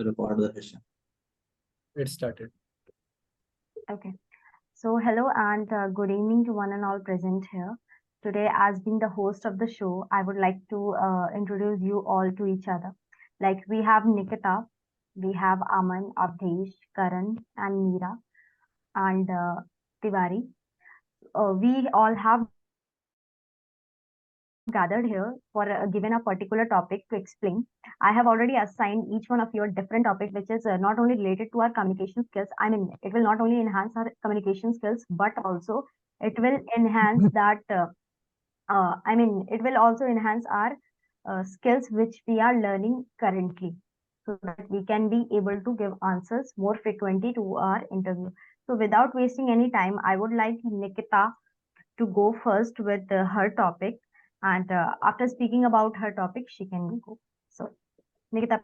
record the session. It started. Okay. So, hello and good evening to one and all present here. Today, as being the host of the show, I would like to introduce you all to each other. Like we have Nikita, we have Aman, Avdesh, Karan, and Meera, and Tiwari. We all have gathered here for given a particular topic to explain. I have already assigned each one of you a different topic, which is not only related to our communication skills. I mean, it will not only enhance our communication skills, but also it will enhance that. It will also enhance our skills which we are learning currently, so that we can be able to give answers more frequently to our interview. So, without wasting any time, I would like Nikita to go first with her topic, and after speaking about her topic she can go. So Nikita.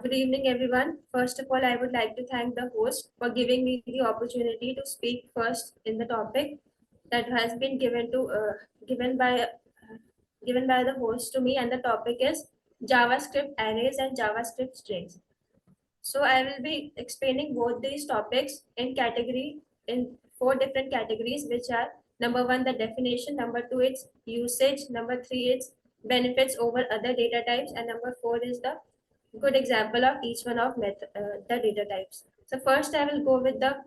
Good evening, everyone. First of all, I would like to thank the host for giving me the opportunity to speak first in the topic that has been given by the host to me, and the topic is JavaScript arrays and JavaScript strings. So I will be explaining both these topics in four different categories, which are number one, the definition, number two, its usage, number three, its benefits over other data types, and number four is the good example of each one of the data types. So first I will go with the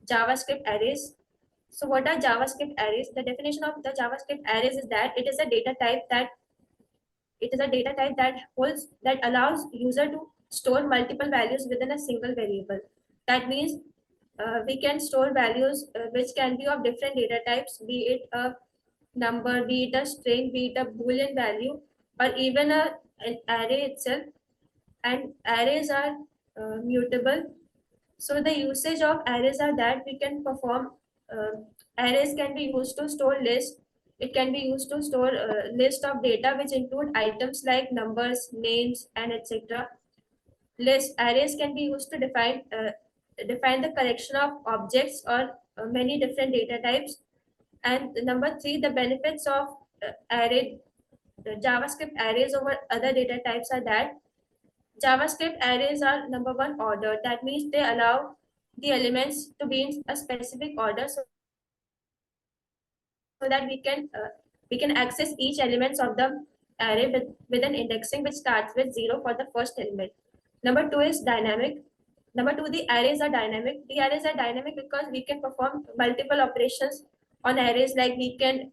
JavaScript arrays. So what are JavaScript arrays? The definition of the JavaScript arrays is that it is a data type that allows user to store multiple values within a single variable. That means we can store values which can be of different data types, be it a number, be it a string, be it a boolean value, or even an array itself. And arrays are mutable. So the usage of arrays are that we can perform arrays can be used to store lists. It can be used to store a list of data which include items like numbers, names, and etc. List arrays can be used to define the collection of objects or many different data types. And number three, the benefits of the JavaScript arrays over other data types are that JavaScript arrays are number one ordered. That means they allow the elements to be in a specific order, so that we can access each elements of the array with an indexing which starts with 0 for the first element. Number two is dynamic. Number two, the arrays are dynamic. The arrays are dynamic because we can perform multiple operations on arrays, like we can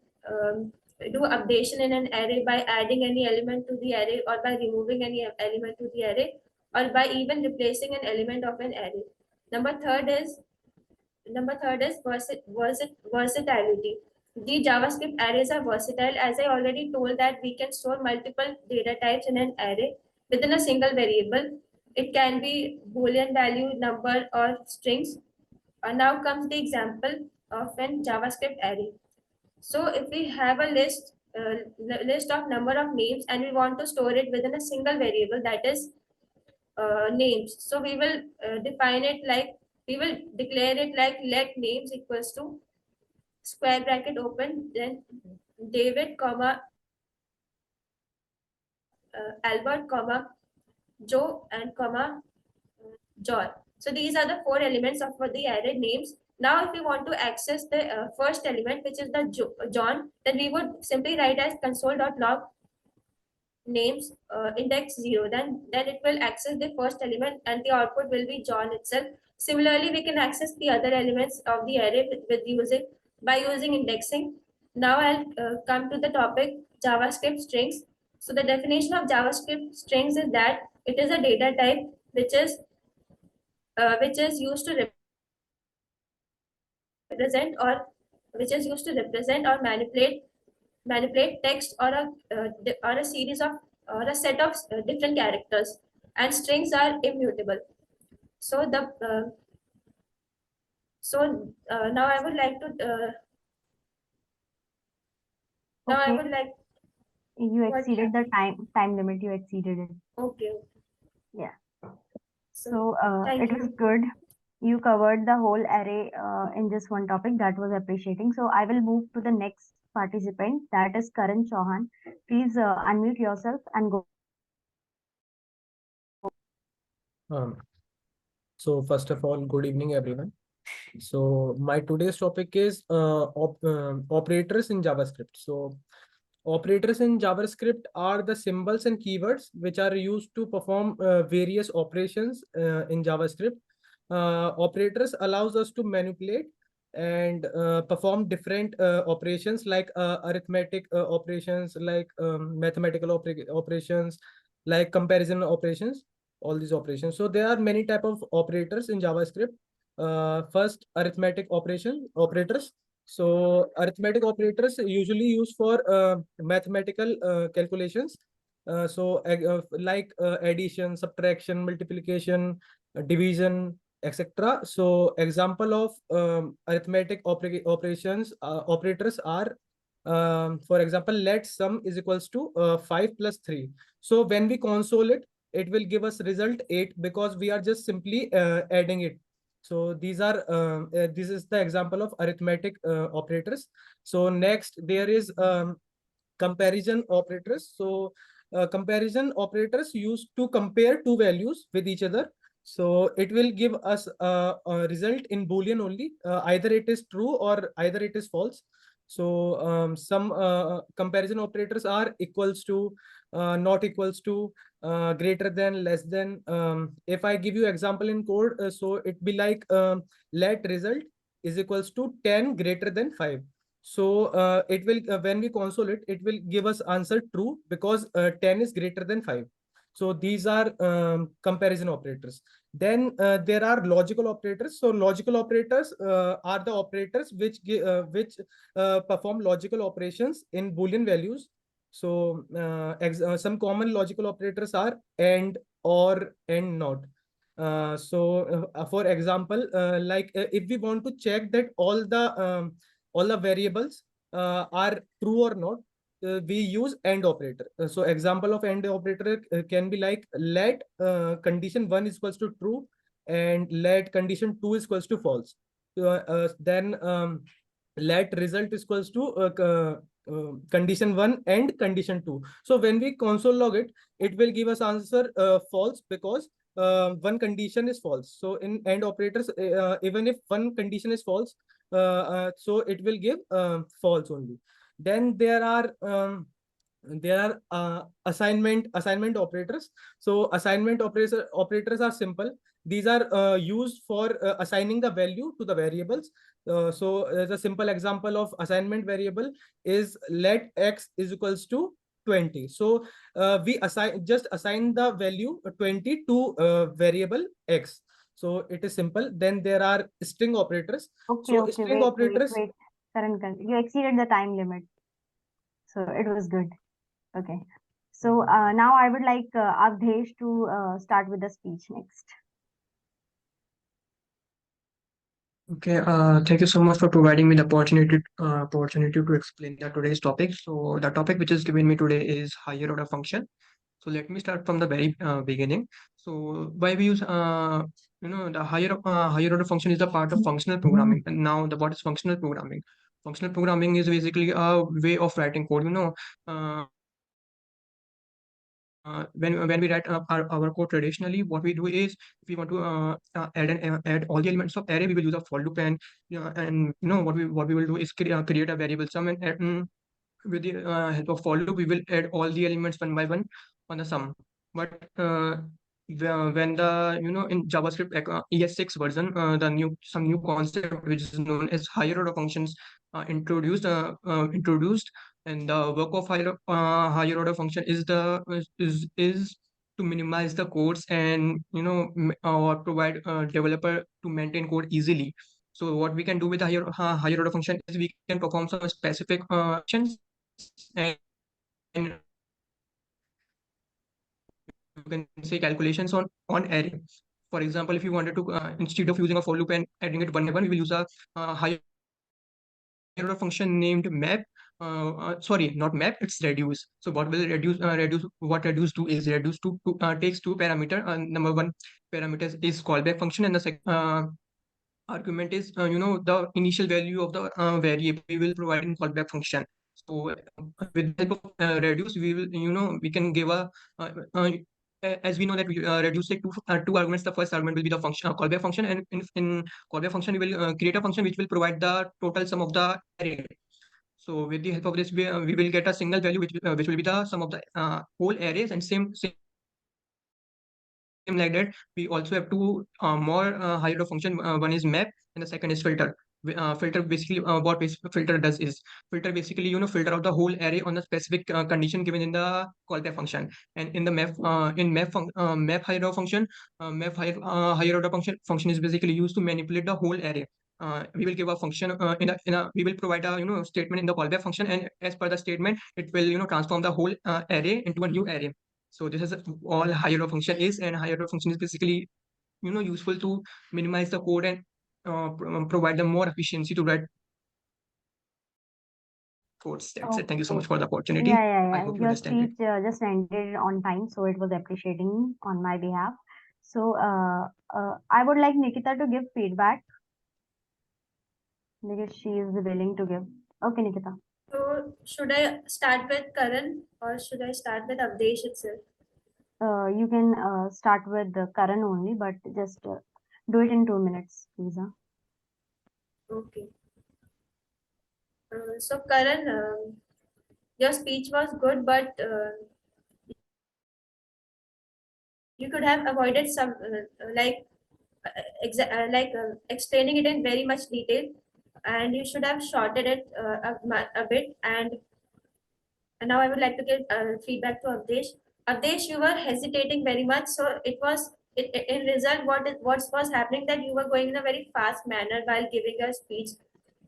do updation in an array by adding any element to the array, or by removing any element to the array, or by even replacing an element of an array. Number third is versatility. The JavaScript arrays are versatile. As I already told, that we can store multiple data types in an array within a single variable. It can be Boolean value, number, or strings. Now comes the example of an JavaScript array. So if we have a list of number of names, and we want to store it within a single variable, that is names. So we will we will declare it like let names equals to square bracket open, then David, comma Albert, comma Joe, and comma John. So these are the four elements of the array names. Now, if we want to access the first element, which is the John, then we would simply write as console.log names index 0. Then it will access the first element, and the output will be John itself. Similarly, we can access the other elements of the array by using indexing. Now I'll come to the topic JavaScript strings. So the definition of JavaScript strings is that it is a data type which is used to represent or manipulate text, or a series of or a set of different characters, and strings are immutable. So the now I would like to now I Okay. would like You what exceeded the time limit. You exceeded it. okay. Yeah. So So thank it you. was good. You covered the whole array in just one topic. That was appreciating. So I will move to the next participant, that is Karan Chauhan. Please unmute yourself and go. Um, so first of all, good evening, everyone. So my today's topic is operators in JavaScript. So operators in JavaScript are the symbols and keywords which are used to perform various operations in JavaScript. Operators allows us to manipulate and perform different operations like arithmetic operations, like mathematical operations, like comparison operations, all these operations. So there are many type of operators in JavaScript. First, arithmetic operators. So arithmetic operators usually used for mathematical calculations. Like addition, subtraction, multiplication, division, etc. So example of arithmetic operations operators are, for example, let sum is equals to 5 plus 3. So when we console it, it will give us result 8 because we are just simply adding it. So this is the example of arithmetic operators. So next there is comparison operators. So comparison operators used to compare two values with each other. So it will give us a result in Boolean only. Either it is true or either it is false. So some comparison operators are equals to, not equals to, greater than, less than. If I give you example in code, so it be like, let result is equals to 10 greater than 5. So it will, when we console it, it will give us answer true because 10 is greater than 5. So these are comparison operators. Then there are logical operators. So logical operators are the operators which perform logical operations in Boolean values. So some common logical operators are and, or, and not. For example, if we want to check that all the variables are true or not, we use AND operator. So example of AND operator can be like let condition 1 is equals to true and let condition 2 is equals to false. Then let result is equals to condition 1 and condition 2. So when we console log it, it will give us answer false because one condition is false. So in AND operators, even if one condition is false, so it will give false only. Then there are assignment operators. So operators are simple. These are used for assigning the value to the variables. The simple example of assignment variable is let x is equals to 20. So we assign the value 20 to variable x. So it is simple. Then there are string operators. Okay, So okay, string wait, operators. Karan, you exceeded the time limit, so it was good. Okay. So now I would like Avdesh to start with the speech next. Okay, thank you so much for providing me the opportunity to explain the today's topic. So the topic which is given me today is higher order function. So let me start from the very beginning. So why we use the higher order function is the part of functional programming. And now the what is functional programming? Functional programming is basically a way of writing code. When we write our code traditionally, what we do is if we want to add all the elements of array, we will use a for loop, and what we will do is create a variable sum, and with the help of for loop, we will add all the elements one by one on the sum. But when the in JavaScript ES6 version, some new concept which is known as higher order functions introduced, and the work of higher order function is to minimize the codes and or provide developer to maintain code easily. So what we can do with the higher order function is we can perform some specific actions, and you can say calculations on array. For example, if you wanted to instead of using a for loop and adding it one by one, we will use a higher order function named map. Sorry, not map, it's reduce. So what will what reduce do is reduce takes two parameter. Number one parameter is callback function, and the second argument is the initial value of the variable we will provide in callback function. So with the help of reduce, we will, we can give uh, uh, as we know that we reduce like two arguments. The first argument will be the function callback function, and in callback function we will create a function which will provide the total sum of the array. So with the help of this, we will get a single value which will be the sum of the whole arrays, and same like that. We also have two more higher order function. One is map, and the second is filter. Filter basically what filter does is filter basically filter out the whole array on a specific condition given in the callback function. And in the map higher order function, higher order function is basically used to manipulate the whole array. We will give a function we will provide a statement in the callback function, and as per the statement it will transform the whole array into a new array. So this is all higher order function is, and higher order function is basically useful to minimize the code and provide them more efficiency to write codes. That's it. Thank you so Okay. much for the opportunity. Yeah, yeah, I yeah. hope you Your understand it. speech just ended on time, so it was appreciating on my behalf. So, I would like Nikita to give feedback because she is willing to give. Okay, Nikita. So should I start with Karan or should I start with Avdesh itself? You can start with the Karan only, but just do it in 2 minutes, please. Okay. So Karan, your speech was good, but you could have avoided some explaining it in very much detail, and you should have shortened it a bit. And now I would like to give feedback to Avdesh. Avdesh, you were hesitating very much, so in result, what was happening that you were going in a very fast manner while giving your speech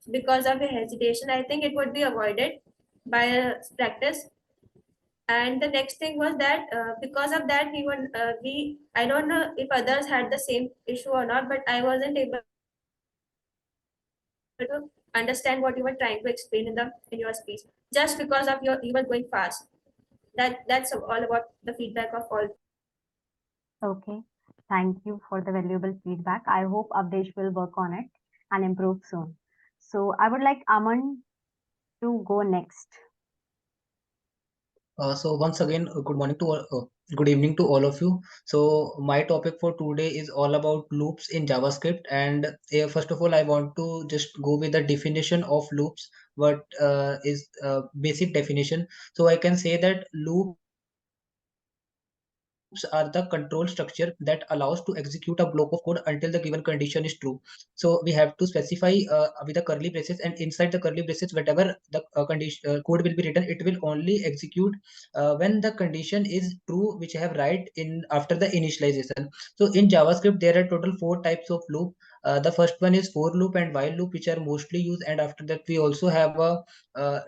because of your hesitation. I think it would be avoided by practice. And the next thing was that because of that we I don't know if others had the same issue or not, but I wasn't able to understand what you were trying to explain in your speech just because of your you were going fast. That's all about the feedback of all. Okay. Thank you for the valuable feedback. I hope Avdesh will work on it and improve soon. So I would like Aman to go next. So once again, good evening to all of you. So my topic for today is all about loops in JavaScript. And first of all, I want to just go with the definition of loops. What is basic definition? So I can say that loops are the control structure that allows to execute a block of code until the given condition is true. So we have to specify with the curly braces, and inside the curly braces, whatever the code will be written, it will only execute when the condition is true, which I have write in after the initialization. So in JavaScript there are total four types of loop. The first one is for loop and while loop, which are mostly used, and after that we also have a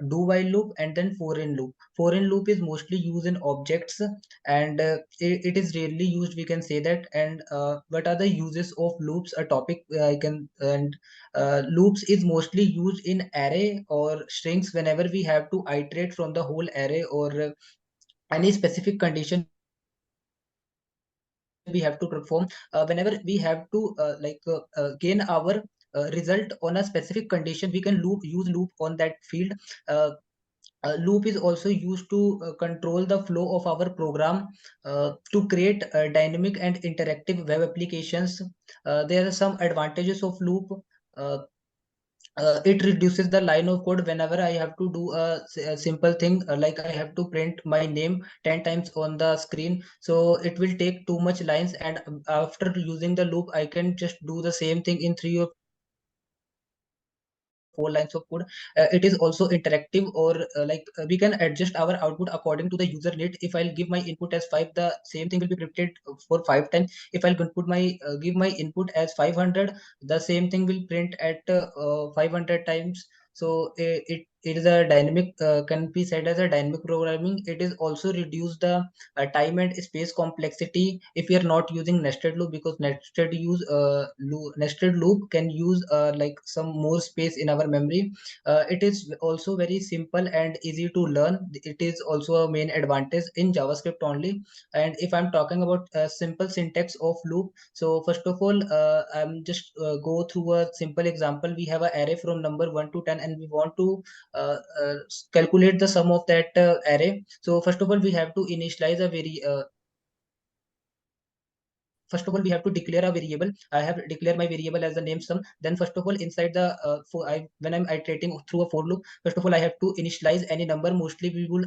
do while loop and then for in loop. For in loop is mostly used in objects, and it is rarely used, we can say that. And what are the uses of loops, a topic I can and loops is mostly used in array or strings whenever we have to iterate from the whole array, or any specific condition we have to perform. Whenever we have to gain our result on a specific condition, we can use loop on that field. uh, Loop is also used to control the flow of our program, to create dynamic and interactive web applications. There are some advantages of loop. uh, it reduces the line of code whenever I have to do a simple thing, like I have to print my name 10 times on the screen. So it will take too much lines, and after using the loop, I can just do the same thing in 3 or 4 lines of code. It is also interactive, or we can adjust our output according to the user need. If I'll give my input as 5, the same thing will be repeated for 5 times. If I'll give my input as 500, the same thing will print at 500 times. So it is a dynamic, can be said as a dynamic programming. It is also reduce the time and space complexity if we are not using nested loop, because nested loop can use like some more space in our memory. It is also very simple and easy to learn. It is also a main advantage in JavaScript only. And if I'm talking about a simple syntax of loop, so first of all, I'm just go through a simple example. We have an array from number 1 to 10, and we want to calculate the sum of that array. So first of all, we have to initialize a first of all, we have to declare a variable. I have declared my variable as the name sum. Then first of all, inside the when I'm iterating through a for loop, first of all, I have to initialize any number. Mostly we will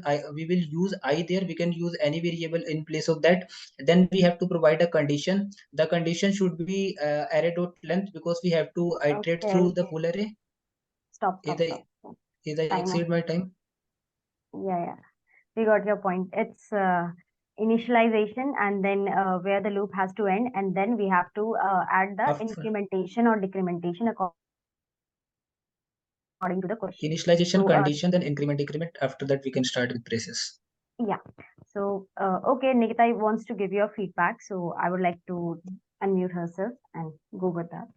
use I there. We can use any variable in place of that. Then we have to provide a condition. The condition should be array dot length, because we have to iterate through the Okay. full array. Stop. Is I Time exceed up. my time? Yeah. We got your point. It's initialization and then where the loop has to end, and then we have to add the After incrementation or decrementation according to the question. initialization So condition, then increment. After that, we can start with braces. yeah. So okay, Nikita wants to give you a feedback. So I would like to unmute herself and go with that.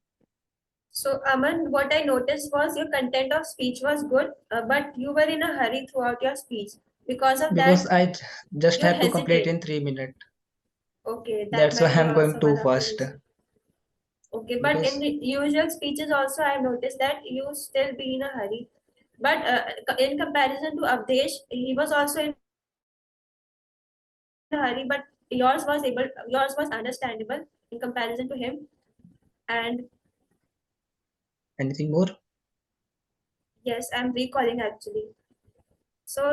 So, Aman, what I noticed was your content of speech was good, but you were in a hurry throughout your speech. Because of Because that, I just you have to complete hesitate. in 3 minutes. Okay, that That's why might be I'm going also too one of the fast. reasons. Okay, but in Because the usual speeches also, I've noticed that you still be in a hurry. But in comparison to Avdesh, he was also in a hurry, but yours was understandable in comparison to him. And anything more? yes, I'm recalling actually. So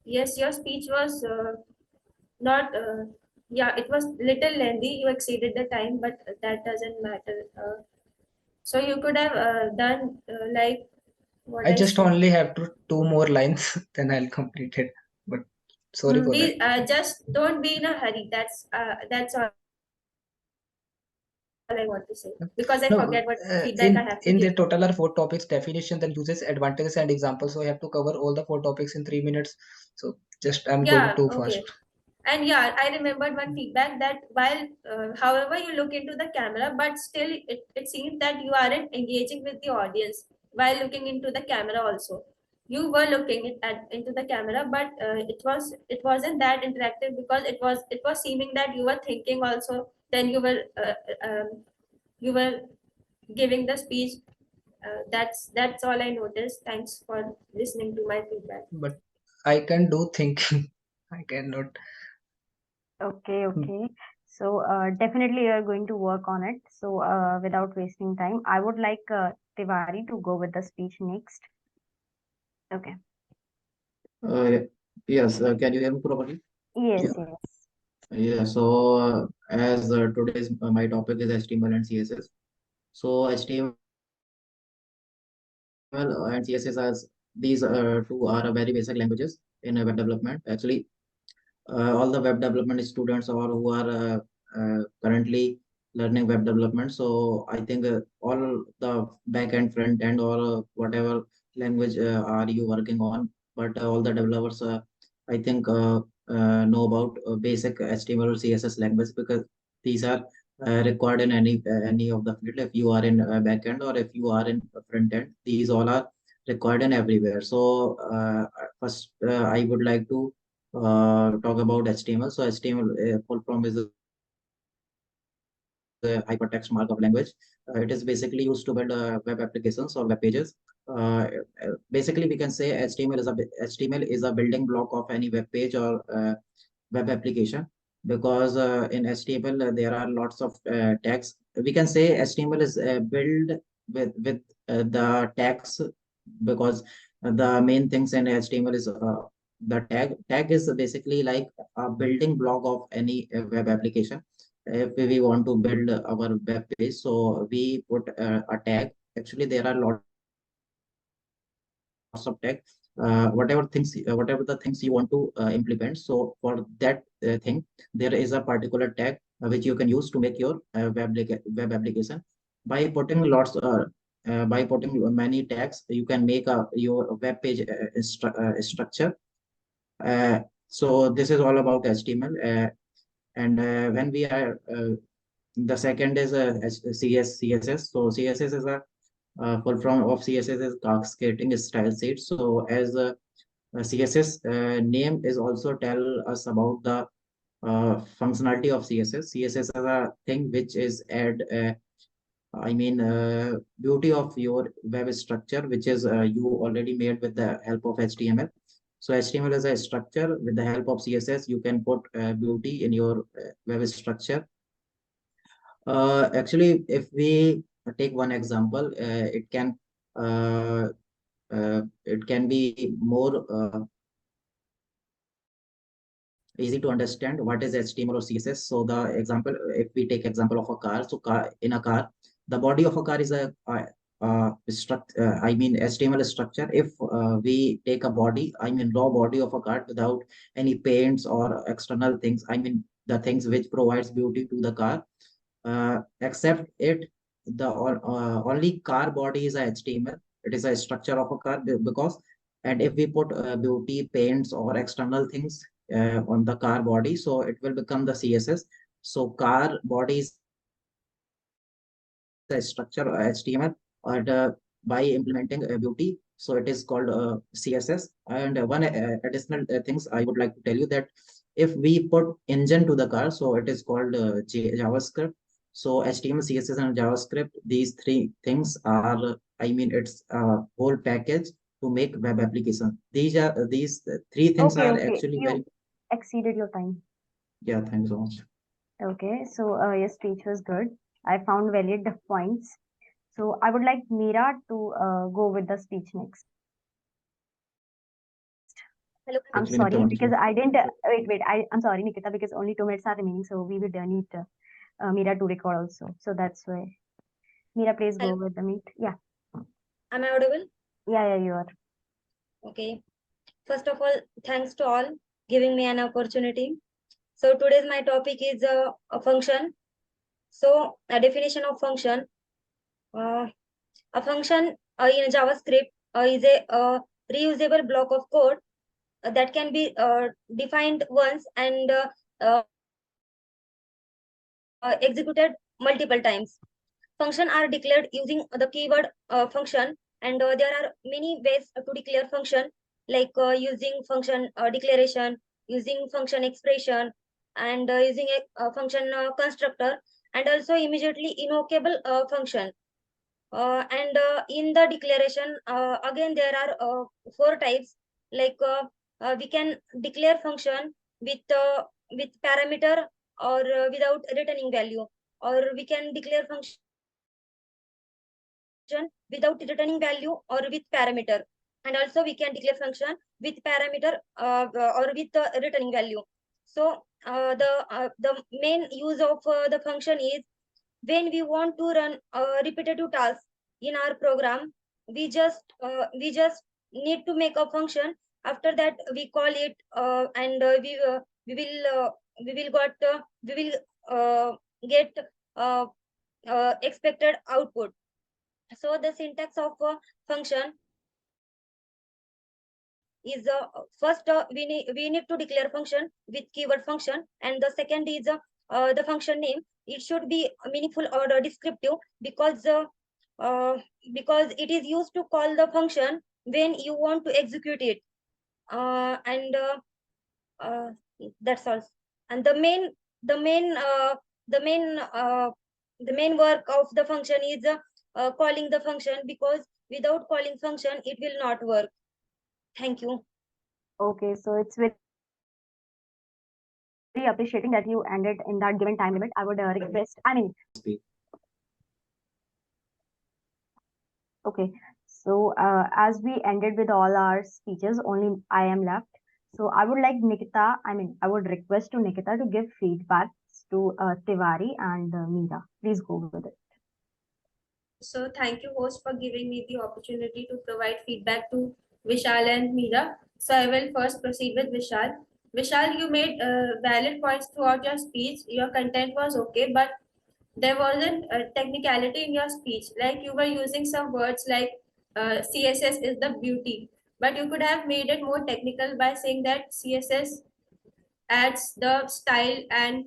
yes, your speech was not. Yeah, it was little lengthy. You exceeded the time, but that doesn't matter. So you could have done like what I I just said. only have to two more lines, then I'll complete it. But sorry for that. Be just don't be in a hurry. That's all I want to say because I No, forget what feedback I have to in give. the total are 4 topics: definition, then uses, advantages, and examples. So I have to cover all the 4 topics in 3 minutes. So just I'm going Yeah, too fast. okay. And yeah, I remembered one feedback that while, however, you look into the camera, but still it seems that you aren't engaging with the audience while looking into the camera also. You were looking into the camera, but it wasn't that interactive because it was seeming that you were thinking also. Then you were giving the speech. That's all I noticed. Thanks for listening to my feedback. But I can do thinking. I cannot. Okay. So definitely you are going to work on it. So without wasting time, I would like Tiwari to go with the speech next. Okay. Uh, yes, can you hear me properly? Yes. Yeah, so as today's my topic is HTML and CSS. So HTML and CSS as these two are very basic languages in web development. Actually, all the web development students or who are currently learning web development. So I think all the back end, front end, or whatever language are you working on, but all the developers, I think, know about basic HTML or CSS language, because these are required in any of the field. If you are in back end or if you are in front end, these all are required in everywhere. So first, I would like to talk about HTML. So HTML full form is a hypertext markup language. It is basically used to build web applications or web pages. Basically, we can say HTML is a building block of any web page or web application, because in HTML there are lots of tags. We can say HTML is built with the tags, because the main things in HTML is the tag is basically like a building block of any web application. If we want to build our web page, so we put a tag. Actually, there are lots of tag. Whatever the things you want to implement. So for that thing, there is a particular tag which you can use to make your web application. By putting by putting many tags, you can make your web page structure. So this is all about HTML. And when we are the second is CSS. So CSS is a full form of CSS is cascading style sheet. So as CSS name is also tell us about the functionality of CSS. CSS is a thing which is add I mean, beauty of your web structure, which is you already made with the help of HTML. So HTML is a structure. With the help of CSS, you can put beauty in your web structure. Actually, if we take one example, uh, it can be more easy to understand what is HTML or CSS. So the example, if we take example of a car, so in a car, the body of a car is I mean HTML structure. If we take a body, I mean raw body of a car without any paints or external things, I mean the things which provides beauty to the car, except it, the only car body is a HTML. It is a structure of a car because, and if we put beauty paints or external things on the car body, so it will become the CSS. So car body is a structure HTML, and by implementing beauty, so it is called CSS. And one additional things I would like to tell you that if we put engine to the car, so it is called JavaScript. So HTML, CSS, and JavaScript, these three things are, I mean, it's a whole package to make web application. These three things Okay, are okay. actually You very, exceeded your time. yeah, thanks so much. Okay, so your speech was good. I found valid points. So I would like Meera to go with the speech next. Hello. I'm Actually, Nikita sorry wants because to. I didn't wait. I'm sorry, Nikita, because only 2 minutes are remaining, so we would need Meera to record also. So that's why. Meera, please go Hello, with the meet. Yeah, am I audible? yeah, you are. Okay. First of all, thanks to all giving me an opportunity. So today's my topic is a function. So a definition of function. Uh, a function in JavaScript is a reusable block of code that can be defined once and executed multiple times. Function are declared using the keyword function, and there are many ways to declare function, like using function declaration, using function expression, and using a function constructor, and also immediately invocable function. And in the declaration, again there are four types. Like we can declare function with parameter or without returning value, or we can declare function without returning value or with parameter, and also we can declare function with parameter or with returning value. So the main use of the function is when we want to run repetitive tasks in our program. We just need to make a function. After that we call it and we will we will got we will get uh, expected output. So the syntax of a function is first we need to declare function with keyword function, and the second is the function name. It should be meaningful or descriptive, uh, because it is used to call the function when you want to execute it. And uh, that's all. And the main the main work of the function is calling the function, because without calling function it will not work. Thank you. Okay, so it's very appreciating that you ended in that given time limit. I would request. I mean, Speak. okay. So as we ended with all our speeches, only I am left. So I would like Nikita. I mean, I would request to Nikita to give feedback to Tiwari and Meera. Please go with it. So thank you, host, for giving me the opportunity to provide feedback to Vishal and Meera. So I will first proceed with Vishal. Vishal, you made valid points throughout your speech. Your content was okay, but there wasn't a technicality in your speech. Like you were using some words like CSS is the beauty, but you could have made it more technical by saying that CSS adds the style and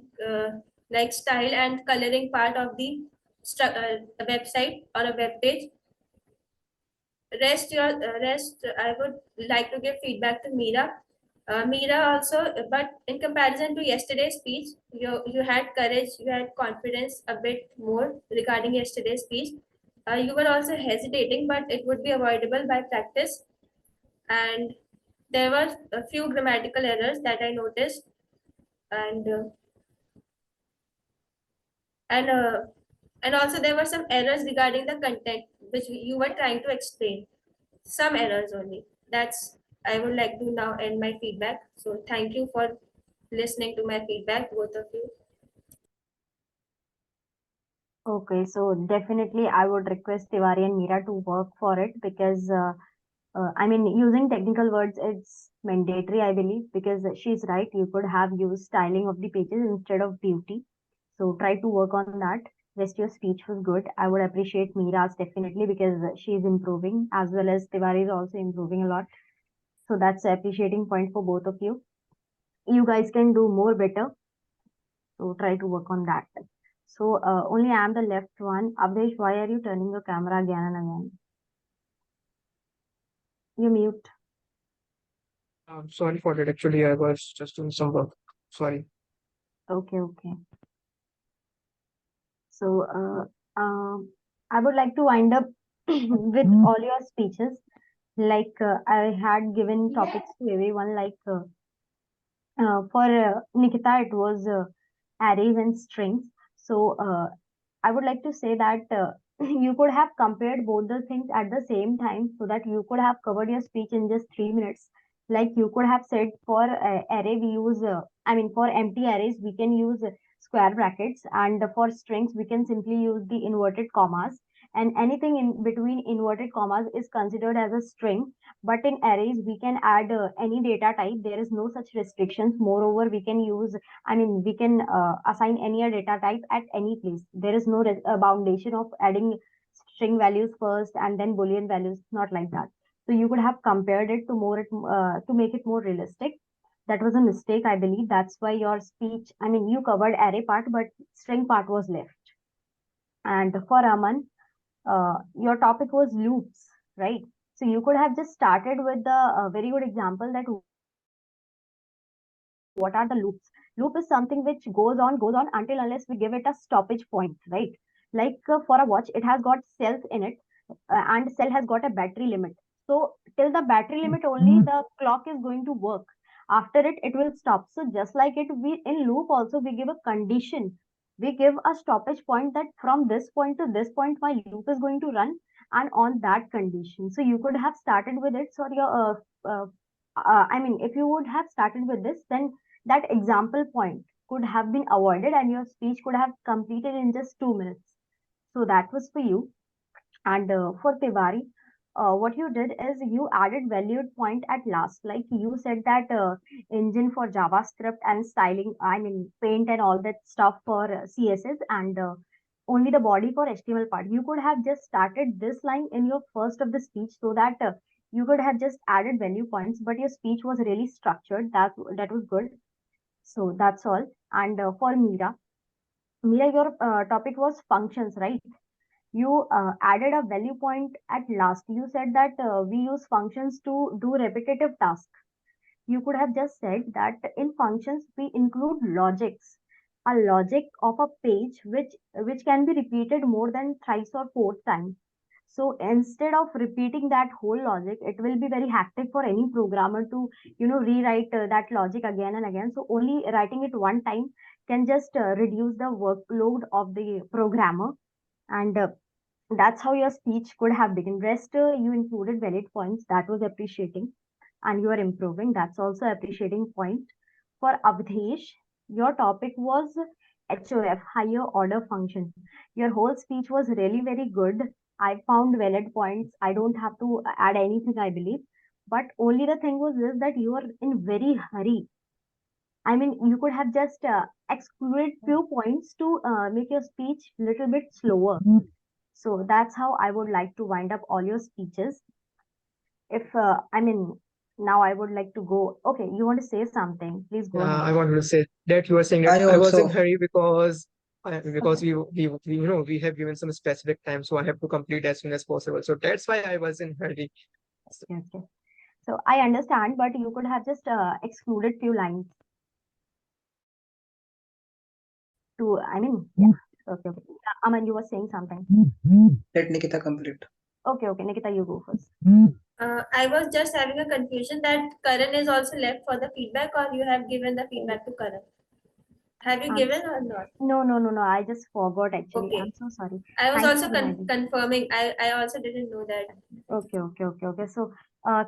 style and coloring part of the website or a web page. Rest, I would like to give feedback to Meera. Meera also, but in comparison to yesterday's speech, you had courage, you had confidence a bit more regarding yesterday's speech. You were also hesitating, but it would be avoidable by practice. And there were a few grammatical errors that I noticed, and uh, and uh, and also there were some errors regarding the content which you were trying to explain. Some errors only. That's I would like to now end my feedback. So thank you for listening to my feedback, both of you. Okay, so definitely I would request Tiwari and Meera to work for it because I mean, using technical words, it's mandatory, I believe, because she's right. You could have used styling of the pages instead of beauty. So try to work on that. Rest your speech was good. I would appreciate Meera's definitely because she is improving as well as Tiwari is also improving a lot. So that's an appreciating point for both of you. You guys can do more better. So try to work on that. So only I am the left one. Avdesh, why are you turning your camera again and again? You mute. Sorry for that. Actually, I was just doing some work. Sorry. Okay, okay. So I would like to wind up with all your speeches. Like I had given topics to everyone. Like for Nikita, it was arrays and strings. So I would like to say that you could have compared both the things at the same time so that you could have covered your speech in just 3 minutes. Like you could have said for array, we use, I mean, for empty arrays, we can use square brackets, and for strings, we can simply use the inverted commas. And anything in between inverted commas is considered as a string. But in arrays, we can add any data type. There is no such restrictions. Moreover, we can use I mean, we can assign any data type at any place. There is no boundation of adding string values first and then Boolean values, not like that. So you could have compared it to make it more realistic. That was a mistake, I believe. That's why your speech, I mean, you covered array part, but string part was left. And for Aman, your topic was loops, right? So you could have just started with the very good example that what are the loops. Loop is something which goes on until unless we give it a stoppage point, right? Like for a watch, it has got cells in it, and cell has got a battery limit. So till the battery limit only the clock is going to work. After it will stop. So just like it, we in loop also we give a condition. We give a stoppage point that from this point to this point my loop is going to run, and on that condition. So you could have started with it. So your I mean, if you would have started with this, then that example point could have been avoided and your speech could have completed in just 2 minutes. So that was for you. And for Tiwari, what you did is you added valued point at last. Like you said that engine for JavaScript and styling, I mean, paint and all that stuff for CSS and only the body for HTML part. You could have just started this line in your first of the speech so that you could have just added value points, but your speech was really structured. That was good. So that's all. And for Meera, your topic was functions, right? You added a value point at last. You said that we use functions to do repetitive tasks. You could have just said that in functions we include logics, a logic of a page which can be repeated more than thrice or fourth time. So instead of repeating that whole logic, it will be very hectic for any programmer to, rewrite that logic again and again. So only writing it one time can just reduce the workload of the programmer. And that's how your speech could have begun. Rest, you included valid points. That was appreciating. And you are improving. That's also appreciating point. For Avdesh, your topic was HOF, higher order function. Your whole speech was really very good. I found valid points. I don't have to add anything, I believe. But only the thing was this that you are in very hurry. I mean, you could have just excluded few points to make your speech little bit slower. So that's how I would like to wind up all your speeches. If I mean, now I would like to go. Okay, you want to say something? Please go ahead. I wanted to say that you were saying that I I was in also hurry because Okay. we have given some specific time, so I have to complete as soon as possible. So that's why I was in hurry. Yes, yes. So I understand, but you could have just excluded few lines to, I mean, yeah. Okay, okay. Yeah, Aman, you were saying something. Let Nikita complete. Okay, okay. Nikita, you go first. I was just having a confusion that Karan is also left for the feedback, or you have given the feedback to Karan. Have you given or not? No. I just forgot actually. Okay. I'm so sorry. I was Thanks also for reminding. confirming. I also didn't know that. Okay. So,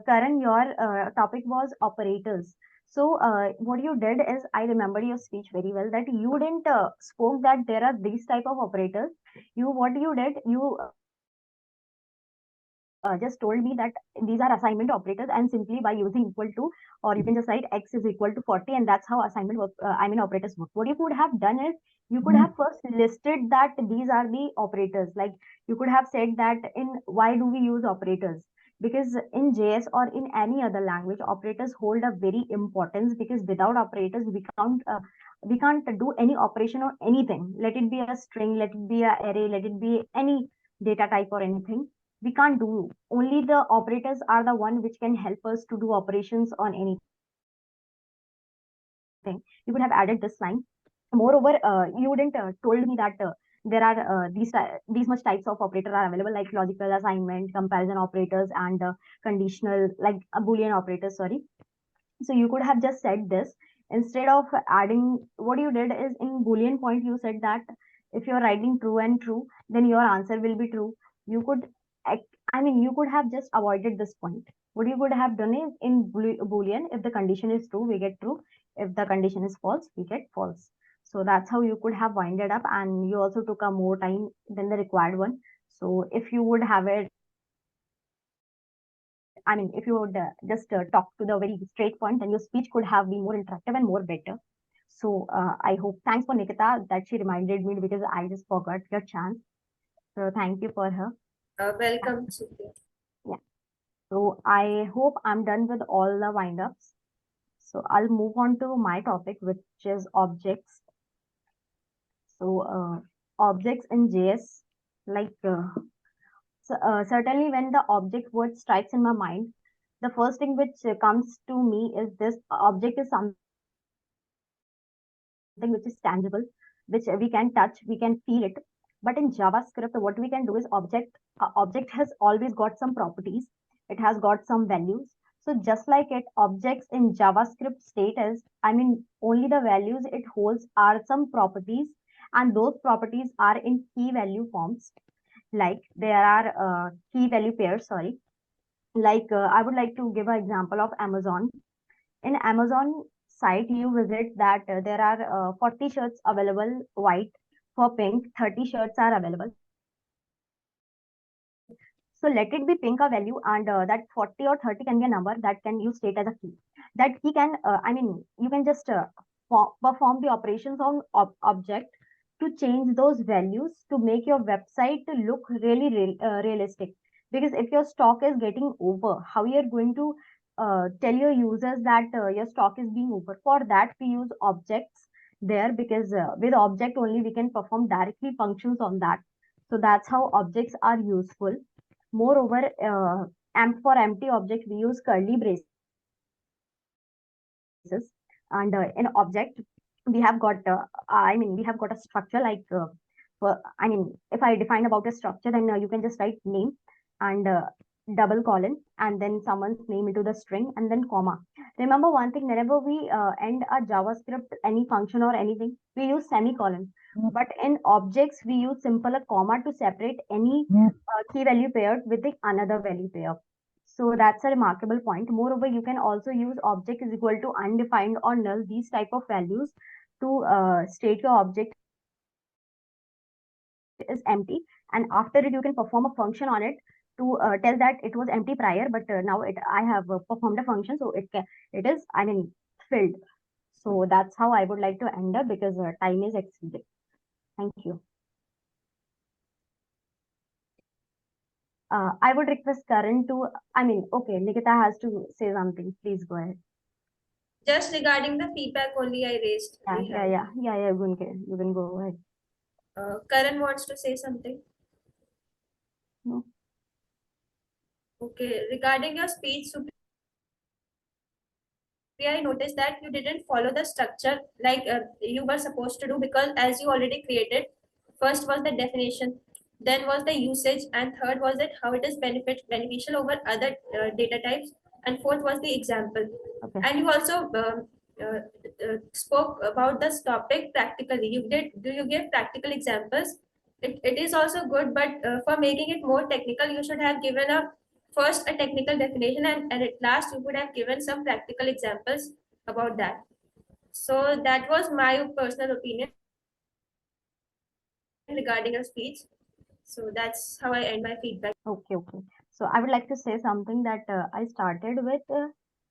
Karan, your topic was operators. So, what you did is, I remember your speech very well, that you didn't spoke that there are these type of operators. What you did, you just told me that these are assignment operators, and simply by using equal to, or you can just write x is equal to 40, and that's how assignment work, operators work. What you could have done is, you could have first listed that these are the operators. Like, you could have said that in why do we use operators, because in JS or in any other language, operators hold a very importance, because without operators we can't do any operation or anything. Let it be a string, let it be a array, let it be any data type or anything, we can't do. Only the operators are the one which can help us to do operations on anything. You could have added this line. Moreover, you didn't told me that there are these much types of operator are available, like logical, assignment, comparison operators, and conditional, like Boolean operators. Sorry. So you could have just said this instead of adding. What you did is, in Boolean point, you said that if you're writing true and true, then your answer will be true. You could, you could have just avoided this point. What you could have done is, in Boolean, if the condition is true, we get true. If the condition is false, we get false. So that's how you could have winded up, and you also took a more time than the required one. So if you would have it, if you would just talk to the very straight point, then your speech could have been more interactive and more better. So I hope, thanks for Nikita that she reminded me, because I just forgot your chance. So thank you for her. Welcome, Supriya. Yeah. So I hope I'm done with all the wind-ups. So I'll move on to my topic, which is objects. So objects in JS, like certainly when the object word strikes in my mind, the first thing which comes to me is this: object is something which is tangible, which we can touch, we can feel it. But in JavaScript, what we can do is, object has always got some properties. It has got some values. So just like it, objects in JavaScript state is, only the values it holds are some properties, and those properties are in key value forms. Like, there are key value pairs. Sorry. Like, I would like to give an example of Amazon. In Amazon site, you visit that there are 40 shirts available white. For pink, 30 shirts are available. So let it be pink a value, and that 40 or 30 can be a number that can you state as a key. That key can, you can just perform the operations on object to change those values to make your website to look really realistic. Because if your stock is getting over, how you're going to tell your users that your stock is being over? For that, we use objects there, because with object only we can perform directly functions on that. So that's how objects are useful. Moreover, for empty object, we use curly braces. And in object, we have got, we have got a structure like, if I define about a structure, then you can just write name and double colon, and then someone's name into the string, and then comma. Remember one thing: whenever we end a JavaScript, any function or anything, we use semicolon. But in objects, we use simple a comma to separate any key value pair with the another value pair. So that's a remarkable point. Moreover, you can also use object is equal to undefined or null, these type of values, to state your object is empty, and after it you can perform a function on it to tell that it was empty prior, but now I have performed a function, so it is filled. So that's how I would like to end up, because time is exceeded. Thank you. I would request Karan to, okay, Nikita has to say something. Please go ahead. Just regarding the feedback only I raised. Yeah. You can go ahead. Karan wants to say something. No. Okay, regarding your speech, I noticed that you didn't follow the structure like you were supposed to do, because as you already created, first was the definition, then was the usage, and third was that how it is beneficial over other data types, and fourth was the example. Okay. And you also spoke about this topic practically. Do you give practical examples? It is also good, but for making it more technical, you should have given first a technical definition, and at last you would have given some practical examples about that. So that was my personal opinion regarding a speech. So that's how I end my feedback. Okay, okay. So I would like to say something that I started with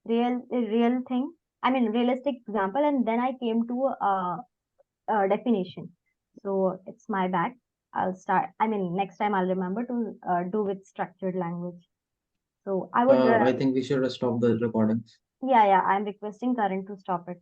real thing. I mean, realistic example, and then I came to a definition. So it's my bad. I'll start. I mean, next time I'll remember to do with structured language. So I would. I think we should stop the recordings. Yeah, I'm requesting Karan to stop it.